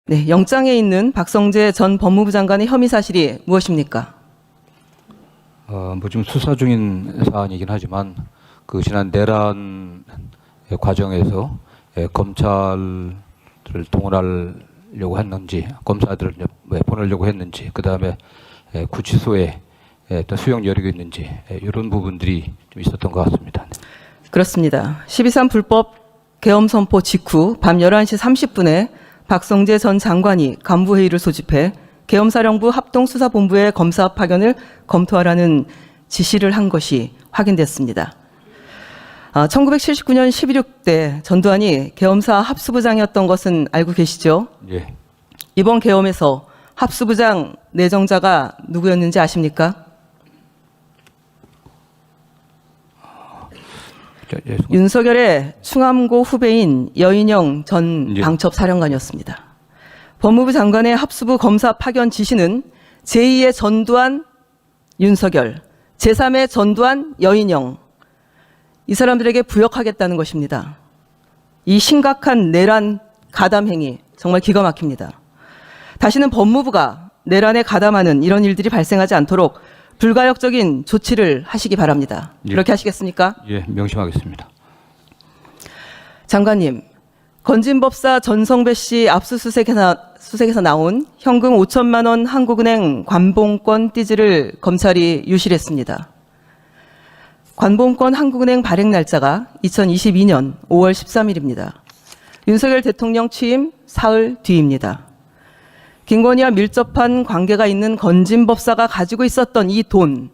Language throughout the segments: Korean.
네, 영장에 있는 박성재 전 법무부 장관의 혐의 사실이 무엇입니까? 뭐 지금 수사 중인 사안이긴 하지만 그 지난 내란 과정에서 검찰을 동원하려고 했는지, 검사들을 보내려고 했는지, 그 다음에 구치소에 또 수용 여력이 있는지 이런 부분들이 좀 있었던 것 같습니다. 그렇습니다. 12.3 불법 계엄 선포 직후 밤 11시 30분에 박성재 전 장관이 간부회의를 소집해 계엄사령부 합동수사본부의 검사 파견을 검토하라는 지시를 한 것이 확인됐습니다. 1979년 11.6 때 전두환이 계엄사 합수부장이었던 것은 알고 계시죠? 예. 이번 계엄에서 합수부장 내정자가 누구였는지 아십니까? 윤석열의 충암고 후배인 여인영 전 방첩사령관이었습니다. 법무부 장관의 합수부 검사 파견 지시는 제2의 전두환 윤석열, 제3의 전두환 여인영, 이 사람들에게 부역하겠다는 것입니다. 이 심각한 내란 가담 행위 정말 기가 막힙니다. 다시는 법무부가 내란에 가담하는 이런 일들이 발생하지 않도록 불가역적인 조치를 하시기 바랍니다. 예. 그렇게 하시겠습니까? 예, 명심하겠습니다. 장관님, 건진법사 전성배 씨 압수수색에서 나온 현금 5천만 원 한국은행 관봉권 띠지를 검찰이 유실했습니다. 관봉권 한국은행 발행 날짜가 2022년 5월 13일입니다. 윤석열 대통령 취임 사흘 뒤입니다. 김건희와 밀접한 관계가 있는 건진법사가 가지고 있었던 이 돈,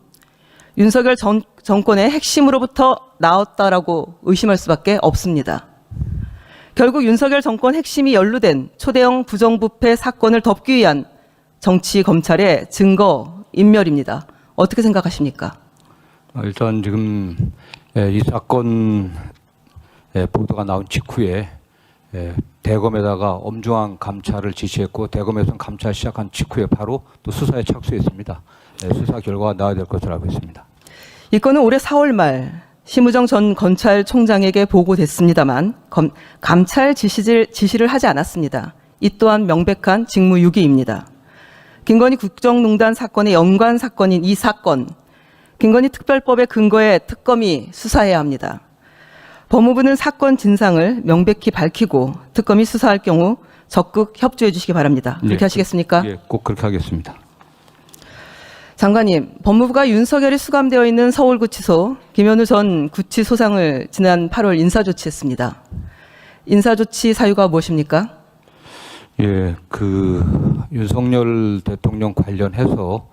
윤석열 정권의 핵심으로부터 나왔다라고 의심할 수밖에 없습니다. 결국 윤석열 정권 핵심이 연루된 초대형 부정부패 사건을 덮기 위한 정치 검찰의 증거 인멸입니다. 어떻게 생각하십니까? 일단 지금 이 사건 보도가 나온 직후에 대검에다가 엄중한 감찰을 지시했고, 대검에서는 감찰 시작한 직후에 바로 또 수사에 착수했습니다. 수사 결과가 나와야 될 것으로 알고 있습니다. 이 건은 올해 4월 말 심우정 전 검찰총장에게 보고됐습니다만 감찰 지시를 하지 않았습니다. 이 또한 명백한 직무유기입니다. 김건희 국정농단 사건의 연관 사건인 이 사건, 김건희 특별법의 근거에 특검이 수사해야 합니다. 법무부는 사건 진상을 명백히 밝히고 특검이 수사할 경우 적극 협조해 주시기 바랍니다. 그렇게 네, 하시겠습니까? 예, 꼭 그렇게 하겠습니다. 장관님, 법무부가 윤석열이 수감되어 있는 서울구치소 김현우 전 구치소장을 지난 8월 인사조치했습니다. 인사조치 사유가 무엇입니까? 예, 그 윤석열 대통령 관련해서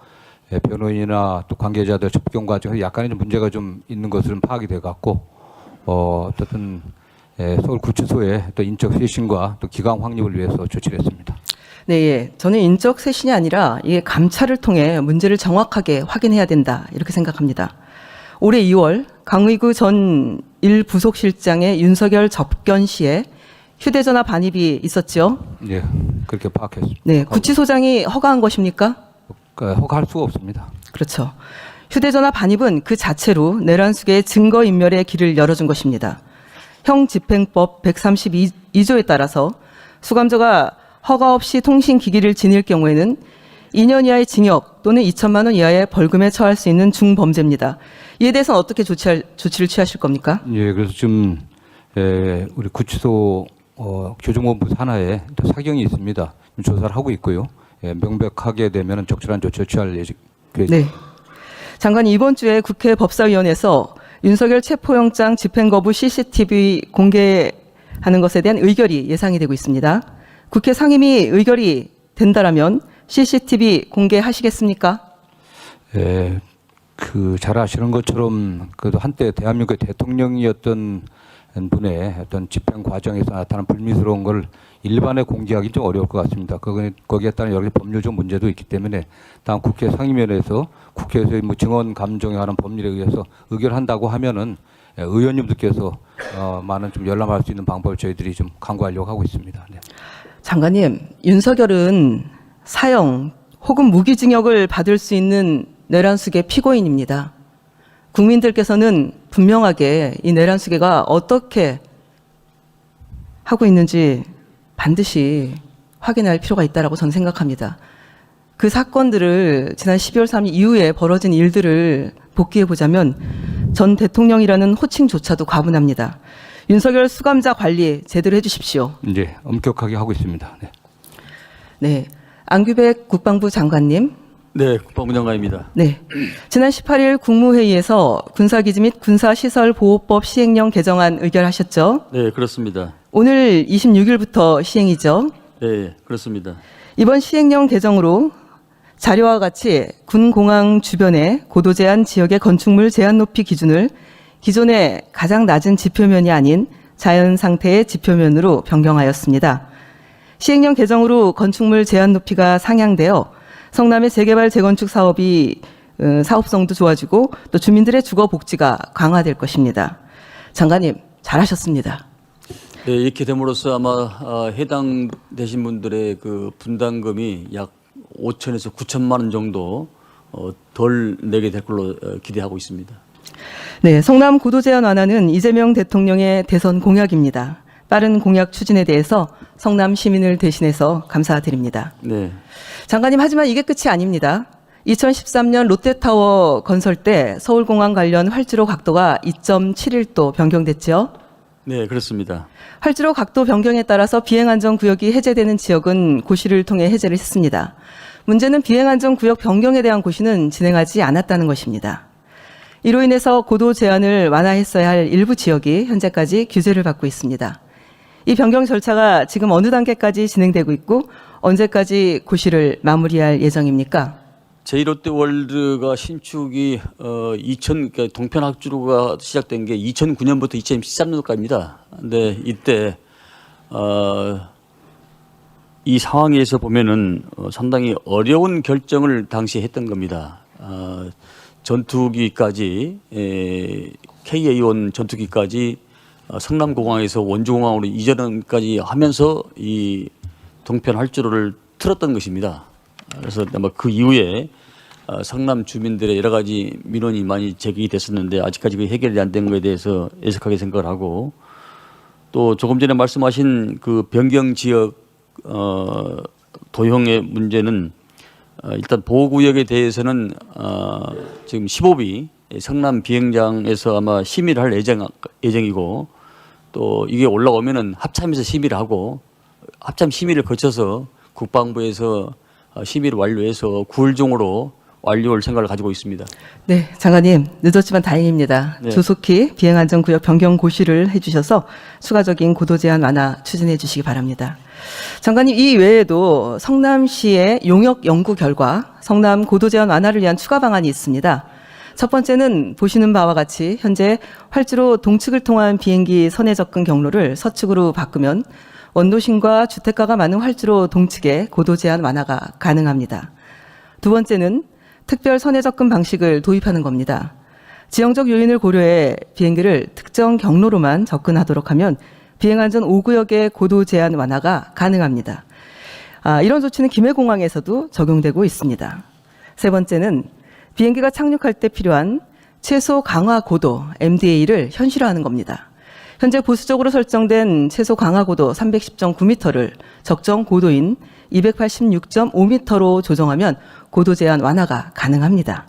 변호인이나 또 관계자들 접견 과정에서 약간의 문제가 좀 있는 것으로 파악이 돼 갖고 어쨌든 서울 구치소에 또 인적 쇄신과 또 기강 확립을 위해서 조치를 했습니다. 네, 예. 저는 인적 쇄신이 아니라 이게 감찰을 통해 문제를 정확하게 확인해야 된다 이렇게 생각합니다. 올해 2월 강의구 전 1부속실장의 윤석열 접견 시에 휴대전화 반입이 있었죠? 예, 그렇게 파악했습니다. 네, 구치소장이 허가한 것입니까? 허가할 수가 없습니다. 그렇죠. 휴대전화 반입은 그 자체로 내란숙의 증거인멸의 길을 열어준 것입니다. 형집행법 132조에 따라서 수감자가 허가 없이 통신기기를 지닐 경우에는 2년 이하의 징역 또는 2천만 원 이하의 벌금에 처할 수 있는 중범죄입니다. 이에 대해서는 어떻게 조치를 취하실 겁니까? 예, 그래서 지금 우리 구치소 교정본부 산하에 또 사경이 있습니다. 조사를 하고 있고요. 명백하게 되면 적절한 조치를 취할 계획입니다. 네. 장관이 이번 주에 국회 법사위원회에서 윤석열 체포영장 집행거부 CCTV 공개하는 것에 대한 의결이 예상이 되고 있습니다. 국회 상임위 의결이 된다라면 CCTV 공개하시겠습니까? 예, 잘 아시는 것처럼 그래도 한때 대한민국의 대통령이었던 분의 어떤 집행 과정에서 나타난 불미스러운 걸 일반에 공개하기 좀 어려울 것 같습니다. 거기에 따른 여러 가지 법률적 문제도 있기 때문에 다음 국회 상임위원회에서 국회에서의 증언 감정에 관한 법률에 의해서 의결한다고 하면은 의원님들께서 많은 좀 열람할 수 있는 방법을 저희들이 좀 강구하려고 하고 있습니다. 네. 장관님, 윤석열은 사형 혹은 무기징역을 받을 수 있는 내란숙의 피고인입니다. 국민들께서는 분명하게 이 내란숙애가 어떻게 하고 있는지 반드시 확인할 필요가 있다라고 저는 생각합니다. 그 사건들을 지난 12월 3일 이후에 벌어진 일들을 복기해 보자면 전 대통령이라는 호칭조차도 과분합니다. 윤석열 수감자 관리 제대로 해주십시오. 이제 엄격하게 하고 있습니다. 네. 네, 안규백 국방부 장관님. 네, 국방부 장관입니다. 네, 지난 18일 국무회의에서 군사기지 및 군사시설보호법 시행령 개정안 의결하셨죠? 네, 그렇습니다. 오늘 26일부터 시행이죠. 네, 그렇습니다. 이번 시행령 개정으로 자료와 같이 군 공항 주변의 고도 제한 지역의 건축물 제한 높이 기준을 기존의 가장 낮은 지표면이 아닌 자연 상태의 지표면으로 변경하였습니다. 시행령 개정으로 건축물 제한 높이가 상향되어 성남의 재개발 재건축 사업이 사업성도 좋아지고 또 주민들의 주거 복지가 강화될 것입니다. 장관님 잘하셨습니다. 네, 이렇게 됨으로써 아마 해당되신 분들의 그 분담금이 약 5천에서 9천만 원 정도 덜 내게 될 걸로 기대하고 있습니다. 네, 성남 고도 제한 완화는 이재명 대통령의 대선 공약입니다. 빠른 공약 추진에 대해서 성남 시민을 대신해서 감사드립니다. 네, 장관님, 하지만 이게 끝이 아닙니다. 2013년 롯데타워 건설 때 서울공항 관련 활주로 각도가 2.71도 변경됐죠. 네, 그렇습니다. 활주로 각도 변경에 따라서 비행안전구역이 해제되는 지역은 고시를 통해 해제를 했습니다. 문제는 비행안전구역 변경에 대한 고시는 진행하지 않았다는 것입니다. 이로 인해서 고도 제한을 완화했어야 할 일부 지역이 현재까지 규제를 받고 있습니다. 이 변경 절차가 지금 어느 단계까지 진행되고 있고 언제까지 고시를 마무리할 예정입니까? 제1롯데월드가 신축이 그러니까 동편 활주로가 시작된 게 2009년부터 2013년까지입니다. 근데 이때 이 상황에서 보면은 상당히 어려운 결정을 당시에 했던 겁니다. 전투기까지 KA-1 전투기까지 성남공항에서 원주공항으로 이전까지 하면서 이 동편 활주로를 틀었던 것입니다. 그래서 아마 그 이후에 성남 주민들의 여러 가지 민원이 많이 제기됐었는데 아직까지 그 해결이 안 된 것에 대해서 애석하게 생각을 하고 또 조금 전에 말씀하신 그 변경 지역 도형의 문제는 일단 보호구역에 대해서는 지금 15비 성남 비행장에서 아마 심의를 할 예정이고 또 이게 올라오면은 합참에서 심의를 하고 합참 심의를 거쳐서 국방부에서 심의를 완료해서 9월 중으로 완료할 생각을 가지고 있습니다. 네, 장관님 늦었지만 다행입니다. 네. 조속히 비행안전구역 변경 고시를 해주셔서 추가적인 고도 제한 완화 추진해 주시기 바랍니다. 장관님, 이 외에도 성남시의 용역 연구 결과 성남 고도 제한 완화를 위한 추가 방안이 있습니다. 첫 번째는 보시는 바와 같이 현재 활주로 동측을 통한 비행기 선해 접근 경로를 서측으로 바꾸면 원도심과 주택가가 많은 활주로 동측에 고도 제한 완화가 가능합니다. 두 번째는 특별 선해 접근 방식을 도입하는 겁니다. 지형적 요인을 고려해 비행기를 특정 경로로만 접근하도록 하면 비행안전 5구역의 고도 제한 완화가 가능합니다. 이런 조치는 김해공항에서도 적용되고 있습니다. 세 번째는 비행기가 착륙할 때 필요한 최소 강화 고도 MDA를 현실화하는 겁니다. 현재 보수적으로 설정된 최소 강화 고도 310.9m를 적정 고도인 286.5m로 조정하면 고도 제한 완화가 가능합니다.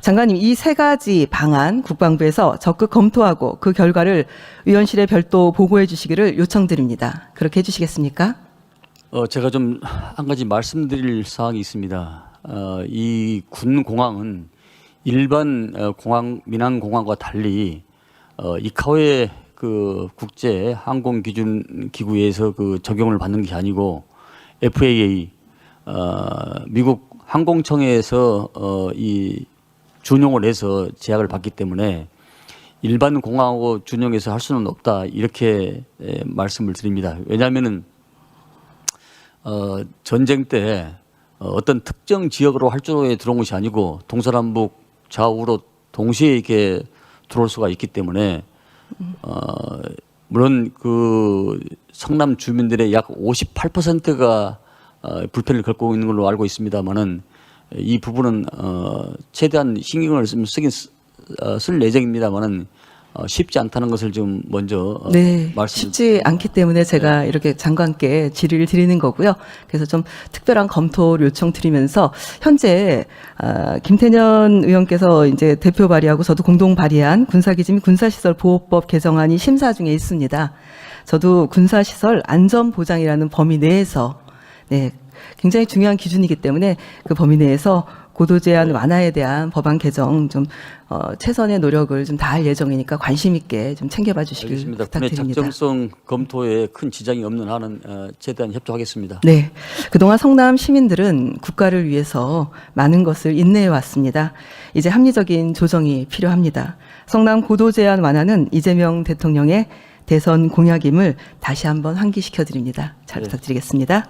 장관님, 이 세 가지 방안 국방부에서 적극 검토하고 그 결과를 위원실에 별도 보고해 주시기를 요청드립니다. 그렇게 해주시겠습니까? 제가 좀 한 가지 말씀드릴 사항이 있습니다. 이 군 공항은 일반 공항 민항 공항과 달리 이카오의 그 국제 항공 기준 기구에서 그 적용을 받는 게 아니고 FAA 미국 항공청에서 이 준용을 해서 제약을 받기 때문에 일반 공항하고 준용해서 할 수는 없다 이렇게 말씀을 드립니다. 왜냐하면은 전쟁 때 어떤 특정 지역으로 활주로에 들어온 것이 아니고 동서남북 좌우로 동시에 이렇게 들어올 수가 있기 때문에 물론 그 성남 주민들의 약 58%가 불편을 겪고 있는 걸로 알고 있습니다만은 이 부분은 최대한 신경을 쓸 예정입니다만은 쉽지 않다는 것을 좀 먼저 네, 말씀. 쉽지 않기 때문에 제가 이렇게 장관께 질의를 드리는 거고요. 그래서 좀 특별한 검토를 요청드리면서 현재 김태년 의원께서 이제 대표 발의하고 저도 공동 발의한 군사기지 및 군사시설 보호법 개정안이 심사 중에 있습니다. 저도 군사시설 안전보장이라는 범위 내에서 네, 굉장히 중요한 기준이기 때문에 그 범위 내에서 고도제한 완화에 대한 법안 개정 좀 최선의 노력을 좀 다할 예정이니까 관심 있게 좀 챙겨봐 주시길 알겠습니다. 군의 부탁드립니다. 작정성 검토에 큰 지장이 없는 한은 최대한 협조하겠습니다. 네, 그동안 성남 시민들은 국가를 위해서 많은 것을 인내해 왔습니다. 이제 합리적인 조정이 필요합니다. 성남 고도제한 완화는 이재명 대통령의 대선 공약임을 다시 한번 환기시켜 드립니다. 잘 네. 부탁드리겠습니다.